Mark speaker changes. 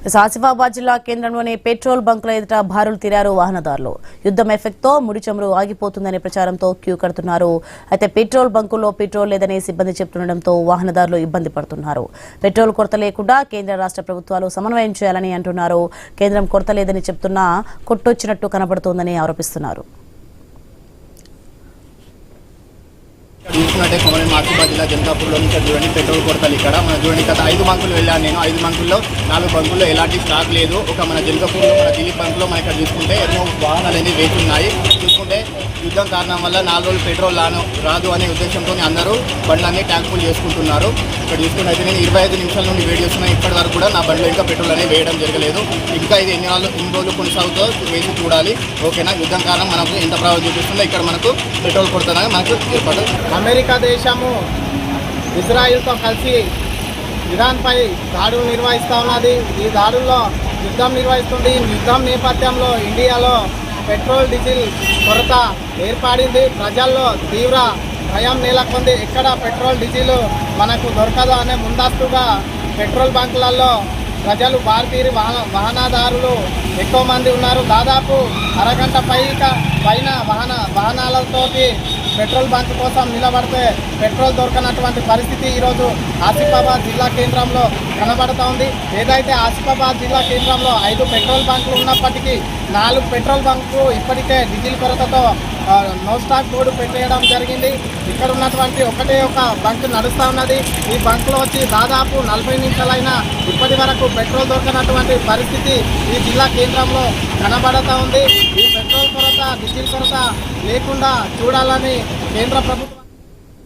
Speaker 1: ఆసిఫాబాద్ జిల్లా కేంద్రంలోని పెట్రోల్ బంకుల ఎదుట బారులు తీరారు వాహనదారులు. యుద్ధం ఎఫెక్ట్ తో ముడి చమురు ఆగిపోతుందనే ప్రచారంతో క్యూ కడుతున్నారు. అయితే పెట్రోల్ బంకుల్లో పెట్రోల్ లేదని సిబ్బంది చెప్తుండటంతో వాహనదారులు ఇబ్బంది పడుతున్నారు. పెట్రోల్ కొరత లేకుండా కేంద్ర రాష్ట్ర ప్రభుత్వాలు సమన్వయం చేయాలని అంటున్నారు. కేంద్రం కొరత లేదని చెప్తున్నా కొట్టొచ్చినట్టు కనబడుతోందని ఆరోపిస్తున్నారు.
Speaker 2: చూసుకున్నట్టే కొమరం ఆసిఫాబాద్ జిల్లా జనకాపూర్లో నుంచి చూడండి పెట్రోల్ కొరతలు ఇక్కడ మన చూడండి గత 5 బంకులు వెళ్ళాను నేను. 5 బంకుల్లో 4 బంకుల్లో ఎలాంటి స్టాక్ లేదు. ఒక మన జనకాపూర్లో మన దిలీప్ బంకులో మన ఇక్కడ చూసుకుంటే ఎన్నో వాహనాలు అనేవి వేస్తున్నాయి. చూసుకుంటే యుద్ధం కారణం వల్ల 4 రోజులు పెట్రోల్ రాదు అనే ఉద్దేశంతో అందరూ బండ్లన్నీ ట్యాంక్ ఫుల్ చేసుకుంటున్నారు. ఇక్కడ చూసుకుంటే అయితే నేను 25 నిమిషాల నుండి వెయిట్ చేస్తున్నాను. ఇప్పటి వరకు కూడా నా బండిలో ఇంకా పెట్రోల్ అనేది వేయడం జరగలేదు. ఇంకా ఇది ఎన్ని రోజులు కొనసాగుతో వేసి చూడాలి. ఓకేనా, యుద్ధం కారణం మనకు ఎంత ప్రభావం చూపిస్తుందో ఇక్కడ మనకు పెట్రోల్ కొరత మనకు ఏర్పడు.
Speaker 3: అమెరికా దేశము ఇజ్రాయిల్తో కలిసి ఇరాన్పై దాడులు నిర్వహిస్తూ ఉన్నది. ఈ దాడుల్లో యుద్ధం నిర్వహిస్తుంది. యుద్ధం నేపథ్యంలో ఇండియాలో పెట్రోల్ డీజిల్ కొరత ఏర్పడింది. ప్రజల్లో తీవ్ర భయం నెలకొంది. ఎక్కడ పెట్రోల్ డీజిల్ మనకు దొరకదు అనే ముందస్తుగా పెట్రోల్ బంకులలో ప్రజలు భారతీయ వాహనదారులు ఎక్కువ మంది ఉన్నారు. దాదాపు అరగంట పైన వాహనాలతోటి పెట్రోల్ బంక్ కోసం నిలబడితే పెట్రోల్ దొరకనటువంటి పరిస్థితి ఈరోజు ఆసిఫాబాద్ జిల్లా కేంద్రంలో కనబడుతూ ఉంది. ఏదైతే ఆసిఫాబాద్ జిల్లా కేంద్రంలో 5 పెట్రోల్ బంకులు ఉన్నప్పటికీ 4 పెట్రోల్ బంకులు ఇప్పటికే డీజిల్ కొరతతో నో స్టాక్ బోర్డు పెట్టేయడం జరిగింది. ఇక్కడ ఉన్నటువంటి ఒకటే ఒక బంక్ నడుస్తూ ఉన్నది. ఈ బంకులో వచ్చి దాదాపు 40 నిమిషాలైనా ఇప్పటి వరకు పెట్రోల్ దొరకనటువంటి పరిస్థితి ఈ జిల్లా కేంద్రంలో కనబడుతూ ఉంది. ఈ పెట్రోల్ కొరత డీజిల్ కొరత లేకుండా చూడాలని కేంద్ర ప్రభుత్వం